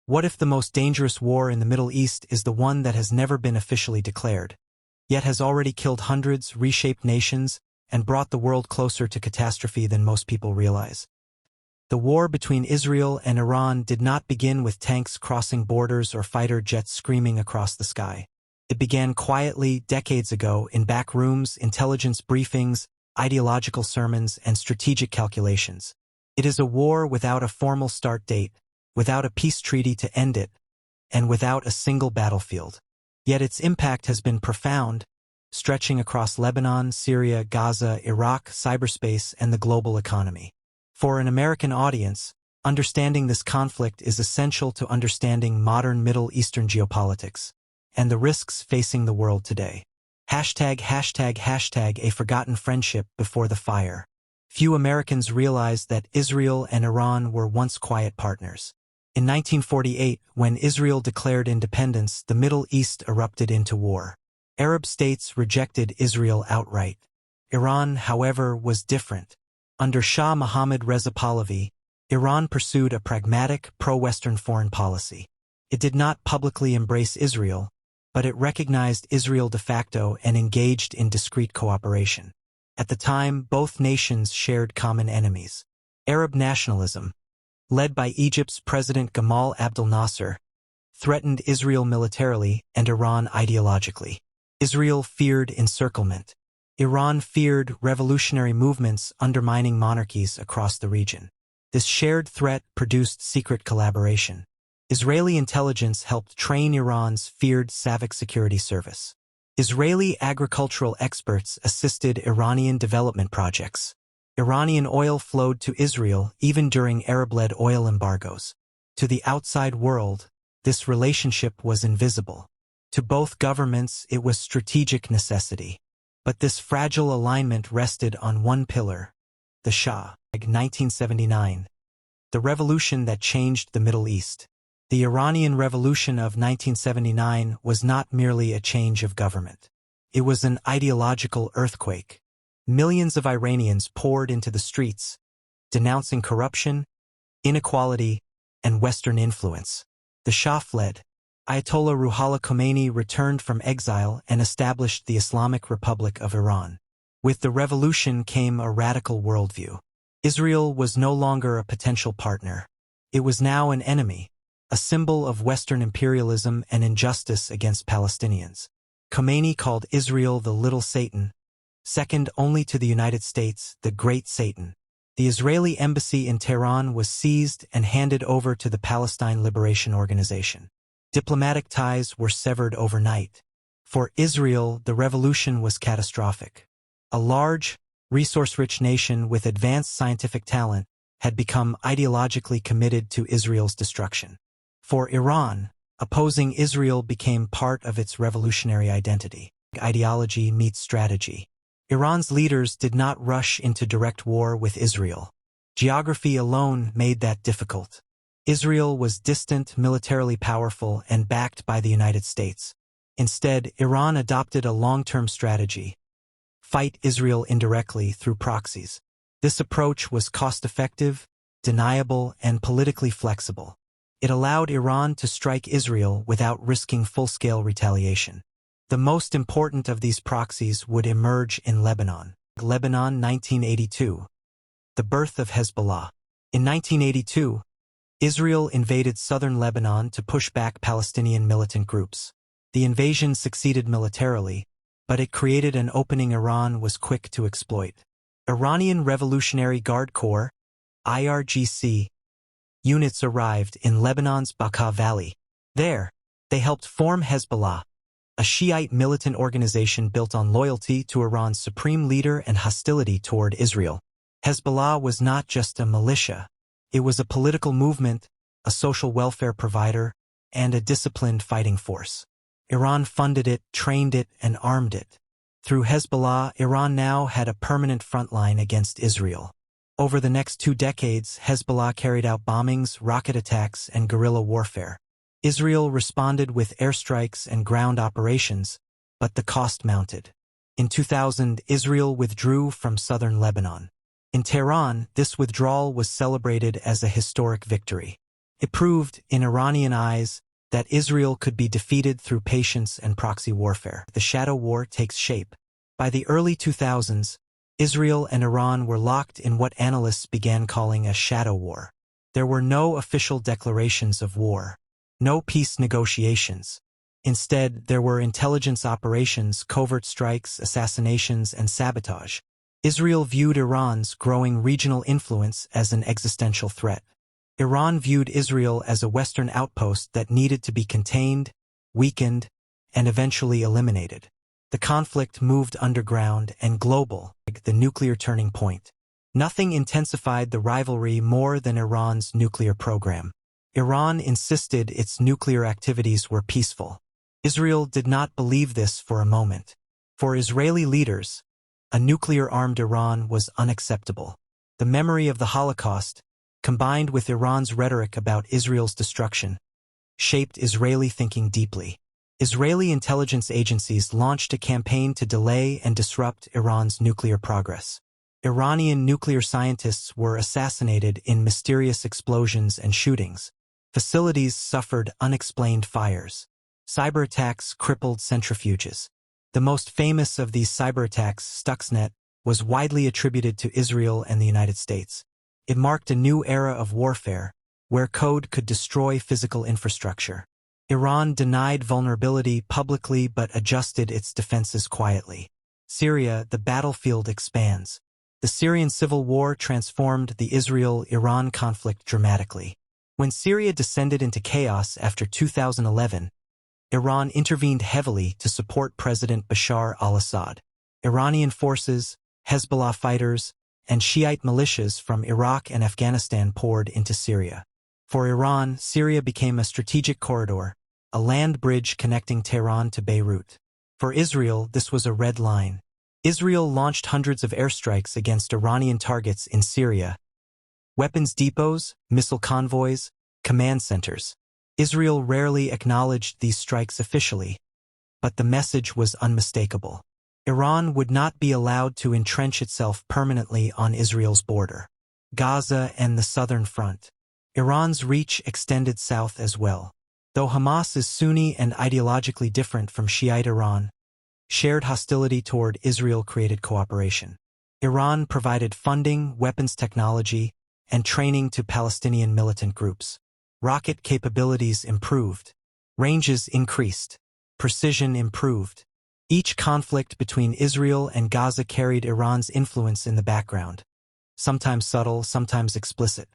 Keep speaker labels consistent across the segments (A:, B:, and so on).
A: What if the most dangerous war in the Middle East is the one that has never been officially declared, yet has already killed hundreds, reshaped nations, and brought the world closer to catastrophe than most people realize? The war between Israel and Iran did not begin with tanks crossing borders or fighter jets screaming across the sky. It began quietly decades ago in back rooms, intelligence briefings, ideological sermons, and strategic calculations. It is a war without a formal start date, without a peace treaty to end it, and without a single battlefield. Yet its impact has been profound, stretching across Lebanon, Syria, Gaza, Iraq, cyberspace, and the global economy. For an American audience, understanding this conflict is essential to understanding modern Middle Eastern geopolitics and the risks facing the world today. ##### A forgotten friendship before the fire. Few Americans realize that Israel and Iran were once quiet partners. In 1948, when Israel declared independence, the Middle East erupted into war. Arab states rejected Israel outright. Iran, however, was different. Under Shah Mohammad Reza Pahlavi, Iran pursued a pragmatic, pro-Western foreign policy. It did not publicly embrace Israel, but it recognized Israel de facto and engaged in discreet cooperation. At the time, both nations shared common enemies. Arab nationalism, led by Egypt's President Gamal Abdel Nasser, threatened Israel militarily and Iran ideologically. Israel feared encirclement. Iran feared revolutionary movements undermining monarchies across the region. This shared threat produced secret collaboration. Israeli intelligence helped train Iran's feared SAVAK security service. Israeli agricultural experts assisted Iranian development projects. Iranian oil flowed to Israel even during Arab-led oil embargoes. To the outside world, this relationship was invisible. To both governments, it was strategic necessity. But this fragile alignment rested on one pillar: the Shah. 1979. The revolution that changed the Middle East. The Iranian Revolution of 1979 was not merely a change of government. It was an ideological earthquake. Millions of Iranians poured into the streets, denouncing corruption, inequality, and Western influence. The Shah fled. Ayatollah Ruhollah Khomeini returned from exile and established the Islamic Republic of Iran. With the revolution came a radical worldview. Israel was no longer a potential partner. It was now an enemy, a symbol of Western imperialism and injustice against Palestinians. Khomeini called Israel the Little Satan, second only to the United States, the Great Satan. The Israeli embassy in Tehran was seized and handed over to the Palestine Liberation Organization. Diplomatic ties were severed overnight. For Israel, the revolution was catastrophic. A large, resource-rich nation with advanced scientific talent had become ideologically committed to Israel's destruction. For Iran, opposing Israel became part of its revolutionary identity. Ideology meets strategy. Iran's leaders did not rush into direct war with Israel. Geography alone made that difficult. Israel was distant, militarily powerful, and backed by the United States. Instead, Iran adopted a long-term strategy: fight Israel indirectly through proxies. This approach was cost-effective, deniable, and politically flexible. It allowed Iran to strike Israel without risking full-scale retaliation. The most important of these proxies would emerge in Lebanon. Lebanon, 1982. The birth of Hezbollah. In 1982, Israel invaded southern Lebanon to push back Palestinian militant groups. The invasion succeeded militarily, but it created an opening Iran was quick to exploit. Iranian Revolutionary Guard Corps, IRGC, units arrived in Lebanon's Bekaa Valley. There, they helped form Hezbollah, a Shiite militant organization built on loyalty to Iran's supreme leader and hostility toward Israel. Hezbollah was not just a militia. It was a political movement, a social welfare provider, and a disciplined fighting force. Iran funded it, trained it, and armed it. Through Hezbollah, Iran now had a permanent front line against Israel. Over the next 2 decades, Hezbollah carried out bombings, rocket attacks, and guerrilla warfare. Israel responded with airstrikes and ground operations, but the cost mounted. In 2000, Israel withdrew from southern Lebanon. In Tehran, this withdrawal was celebrated as a historic victory. It proved, in Iranian eyes, that Israel could be defeated through patience and proxy warfare. The shadow war takes shape. By the early 2000s, Israel and Iran were locked in what analysts began calling a shadow war. There were no official declarations of war, no peace negotiations. Instead, there were intelligence operations, covert strikes, assassinations, and sabotage. Israel viewed Iran's growing regional influence as an existential threat. Iran viewed Israel as a Western outpost that needed to be contained, weakened, and eventually eliminated. The conflict moved underground and global, like the nuclear turning point. Nothing intensified the rivalry more than Iran's nuclear program. Iran insisted its nuclear activities were peaceful. Israel did not believe this for a moment. For Israeli leaders, a nuclear-armed Iran was unacceptable. The memory of the Holocaust, combined with Iran's rhetoric about Israel's destruction, shaped Israeli thinking deeply. Israeli intelligence agencies launched a campaign to delay and disrupt Iran's nuclear progress. Iranian nuclear scientists were assassinated in mysterious explosions and shootings. Facilities suffered unexplained fires. Cyber attacks crippled centrifuges. The most famous of these cyber attacks, Stuxnet, was widely attributed to Israel and the United States. It marked a new era of warfare, where code could destroy physical infrastructure. Iran denied vulnerability publicly but adjusted its defenses quietly. Syria, the battlefield expands. The Syrian civil war transformed the Israel-Iran conflict dramatically. When Syria descended into chaos after 2011, Iran intervened heavily to support President Bashar al-Assad. Iranian forces, Hezbollah fighters, and Shiite militias from Iraq and Afghanistan poured into Syria. For Iran, Syria became a strategic corridor, a land bridge connecting Tehran to Beirut. For Israel, this was a red line. Israel launched hundreds of airstrikes against Iranian targets in Syria. Weapons depots, missile convoys, command centers. Israel rarely acknowledged these strikes officially, but the message was unmistakable. Iran would not be allowed to entrench itself permanently on Israel's border. Gaza and the Southern Front. Iran's reach extended south as well. Though Hamas is Sunni and ideologically different from Shiite Iran, shared hostility toward Israel created cooperation. Iran provided funding, weapons technology, and training to Palestinian militant groups. Rocket capabilities improved. Ranges increased. Precision improved. Each conflict between Israel and Gaza carried Iran's influence in the background, sometimes subtle, sometimes explicit.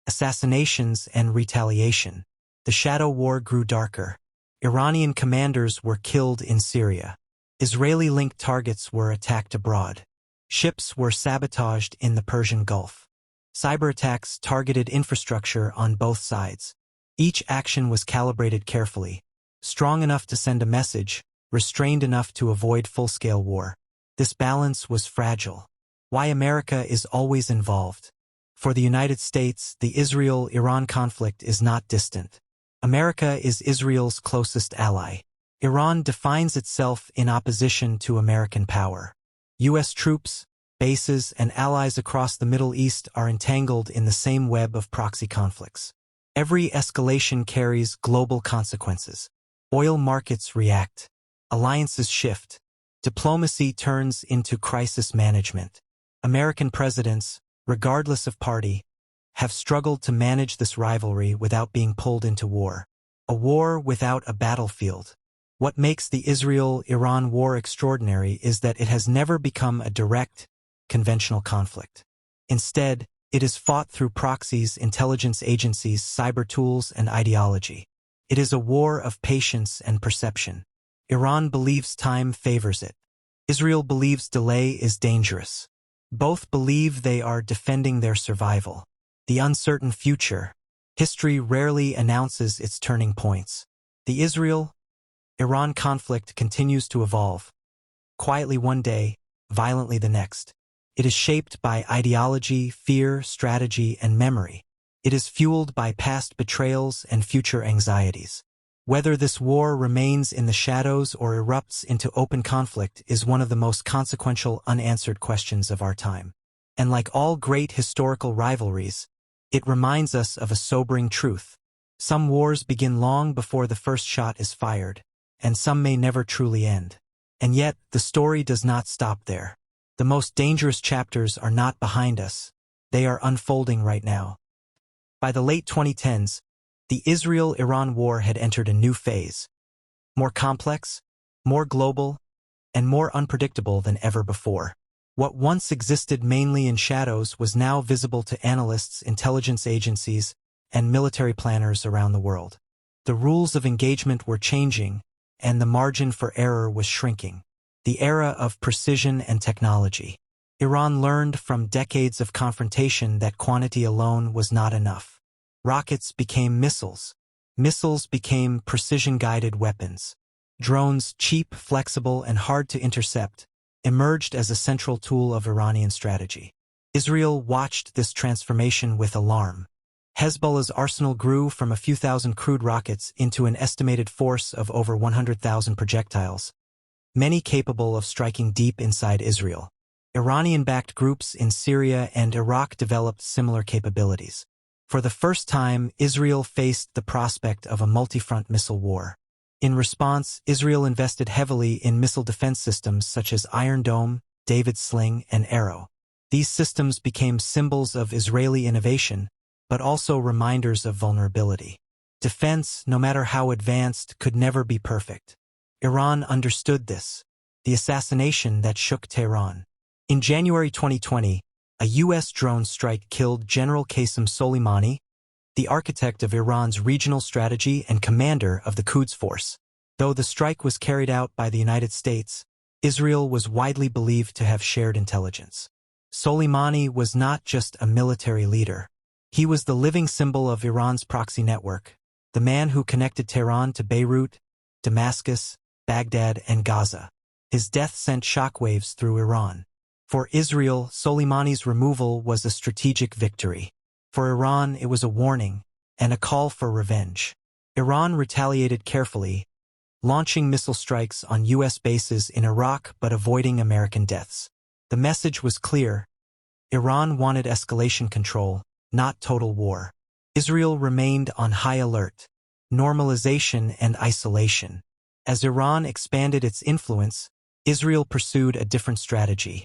A: Assassinations and retaliation. The shadow war grew darker. Iranian commanders were killed in Syria. Israeli-linked targets were attacked abroad. Ships were sabotaged in the Persian Gulf. Cyber attacks targeted infrastructure on both sides. Each action was calibrated carefully, strong enough to send a message, restrained enough to avoid full-scale war. This balance was fragile. Why America is always involved. For the United States, the Israel-Iran conflict is not distant. America is Israel's closest ally. Iran defines itself in opposition to American power. U.S. troops, bases, and allies across the Middle East are entangled in the same web of proxy conflicts. Every escalation carries global consequences. Oil markets react. Alliances shift. Diplomacy turns into crisis management. American presidents, regardless of party, have struggled to manage this rivalry without being pulled into war. A war without a battlefield. What makes the Israel-Iran war extraordinary is that it has never become a direct, conventional conflict. Instead, it is fought through proxies, intelligence agencies, cyber tools, and ideology. It is a war of patience and perception. Iran believes time favors it. Israel believes delay is dangerous. Both believe they are defending their survival. The uncertain future. History rarely announces its turning points. The Israel-Iran conflict continues to evolve. Quietly one day, violently the next. It is shaped by ideology, fear, strategy, and memory. It is fueled by past betrayals and future anxieties. Whether this war remains in the shadows or erupts into open conflict is one of the most consequential unanswered questions of our time. And like all great historical rivalries, it reminds us of a sobering truth. Some wars begin long before the first shot is fired, and some may never truly end. And yet, the story does not stop there. The most dangerous chapters are not behind us. They are unfolding right now. By the late 2010s, the Israel-Iran war had entered a new phase. More complex, more global, and more unpredictable than ever before. What once existed mainly in shadows was now visible to analysts, intelligence agencies, and military planners around the world. The rules of engagement were changing, and the margin for error was shrinking. The era of precision and technology. Iran learned from decades of confrontation that quantity alone was not enough. Rockets became missiles. Missiles became precision-guided weapons. Drones, cheap, flexible, and hard to intercept, emerged as a central tool of Iranian strategy. Israel watched this transformation with alarm. Hezbollah's arsenal grew from a few thousand crude rockets into an estimated force of over 100,000 projectiles, many capable of striking deep inside Israel. Iranian-backed groups in Syria and Iraq developed similar capabilities. For the first time, Israel faced the prospect of a multi-front missile war. In response, Israel invested heavily in missile defense systems such as Iron Dome, David's Sling, and Arrow. These systems became symbols of Israeli innovation, but also reminders of vulnerability. Defense, no matter how advanced, could never be perfect. Iran understood this. The assassination that shook Tehran. In January 2020, a U.S. drone strike killed General Qasem Soleimani, the architect of Iran's regional strategy and commander of the Quds Force. Though the strike was carried out by the United States, Israel was widely believed to have shared intelligence. Soleimani was not just a military leader. He was the living symbol of Iran's proxy network, the man who connected Tehran to Beirut, Damascus, Baghdad, and Gaza. His death sent shockwaves through Iran. For Israel, Soleimani's removal was a strategic victory. For Iran, it was a warning and a call for revenge. Iran retaliated carefully, launching missile strikes on U.S. bases in Iraq but avoiding American deaths. The message was clear. Iran wanted escalation control, not total war. Israel remained on high alert. Normalization and isolation. As Iran expanded its influence, Israel pursued a different strategy.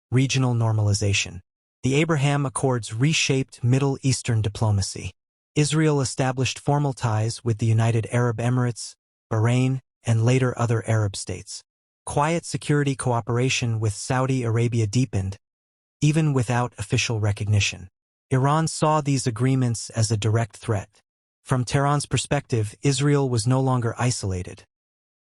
A: Regional normalization. The Abraham Accords reshaped Middle Eastern diplomacy. Israel established formal ties with the United Arab Emirates, Bahrain, and later other Arab states. Quiet security cooperation with Saudi Arabia deepened, even without official recognition. Iran saw these agreements as a direct threat. From Tehran's perspective, Israel was no longer isolated.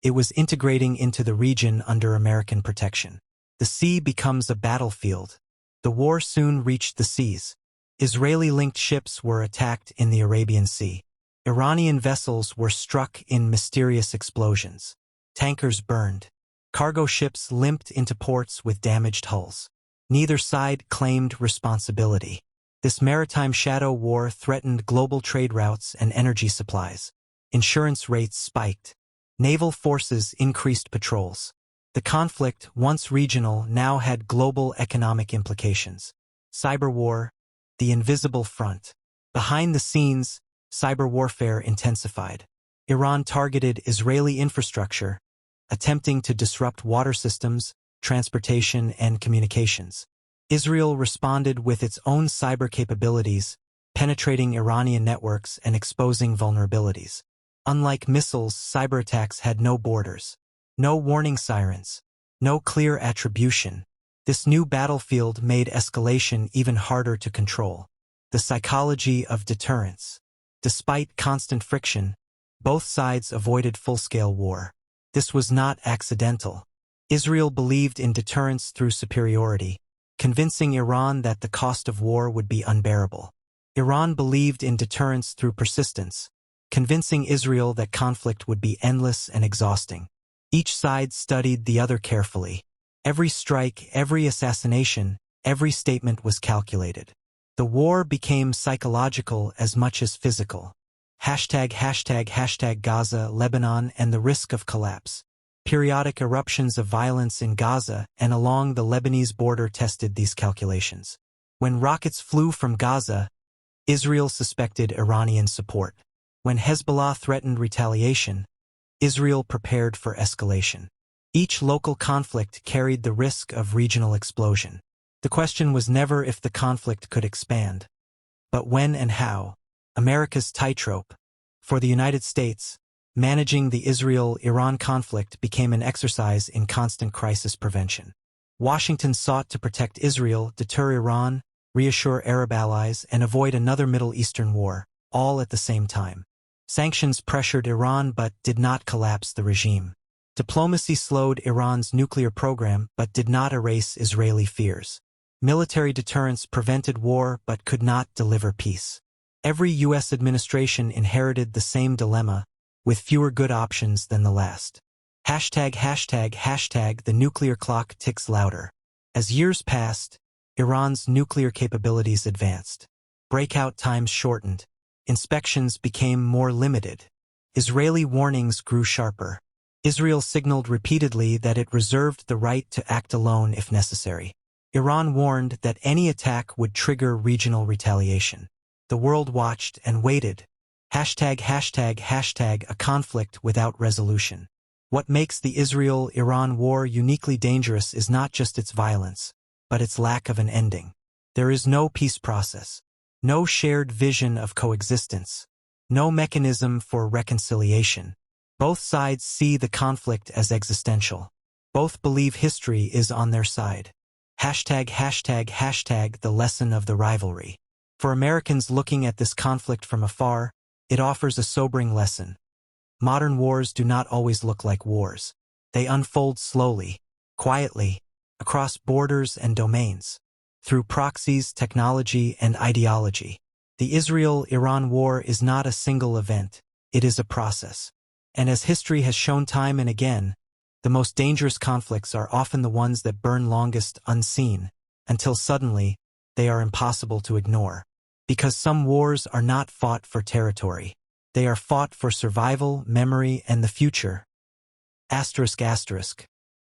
A: It was integrating into the region under American protection. The sea becomes a battlefield. The war soon reached the seas. Israeli-linked ships were attacked in the Arabian Sea. Iranian vessels were struck in mysterious explosions. Tankers burned. Cargo ships limped into ports with damaged hulls. Neither side claimed responsibility. This maritime shadow war threatened global trade routes and energy supplies. Insurance rates spiked. Naval forces increased patrols. The conflict, once regional, now had global economic implications. Cyber war, the invisible front. Behind the scenes, cyber warfare intensified. Iran targeted Israeli infrastructure, attempting to disrupt water systems, transportation, and communications. Israel responded with its own cyber capabilities, penetrating Iranian networks and exposing vulnerabilities. Unlike missiles, cyber attacks had no borders. No warning sirens. No clear attribution. This new battlefield made escalation even harder to control. The psychology of deterrence. Despite constant friction, both sides avoided full-scale war. This was not accidental. Israel believed in deterrence through superiority, convincing Iran that the cost of war would be unbearable. Iran believed in deterrence through persistence, convincing Israel that conflict would be endless and exhausting. Each side studied the other carefully. Every strike, every assassination, every statement was calculated. The war became psychological as much as physical. ##### Gaza, Lebanon, and the risk of collapse. Periodic eruptions of violence in Gaza and along the Lebanese border tested these calculations. When rockets flew from Gaza, Israel suspected Iranian support. When Hezbollah threatened retaliation, Israel prepared for escalation. Each local conflict carried the risk of regional explosion. The question was never if the conflict could expand, but when and how. America's tightrope. For the United States, managing the Israel-Iran conflict became an exercise in constant crisis prevention. Washington sought to protect Israel, deter Iran, reassure Arab allies, and avoid another Middle Eastern war, all at the same time. Sanctions pressured Iran but did not collapse the regime. Diplomacy slowed Iran's nuclear program but did not erase Israeli fears. Military deterrence prevented war but could not deliver peace. Every U.S. administration inherited the same dilemma, with fewer good options than the last. #the nuclear clock ticks louder. As years passed, Iran's nuclear capabilities advanced. Breakout times shortened. Inspections became more limited. Israeli warnings grew sharper. Israel signaled repeatedly that it reserved the right to act alone if necessary. Iran warned that any attack would trigger regional retaliation. The world watched and waited. #a conflict without resolution. What makes the Israel-Iran war uniquely dangerous is not just its violence, but its lack of an ending. There is no peace process, no shared vision of coexistence, no mechanism for reconciliation. Both sides see the conflict as existential. Both believe history is on their side. #the lesson of the rivalry. For Americans looking at this conflict from afar, it offers a sobering lesson. Modern wars do not always look like wars. They unfold slowly, quietly, across borders and domains. Through proxies, technology, and ideology. The Israel-Iran war is not a single event, it is a process. And as history has shown time and again, the most dangerous conflicts are often the ones that burn longest unseen, until suddenly, they are impossible to ignore. Because some wars are not fought for territory. They are fought for survival, memory, and the future. ***.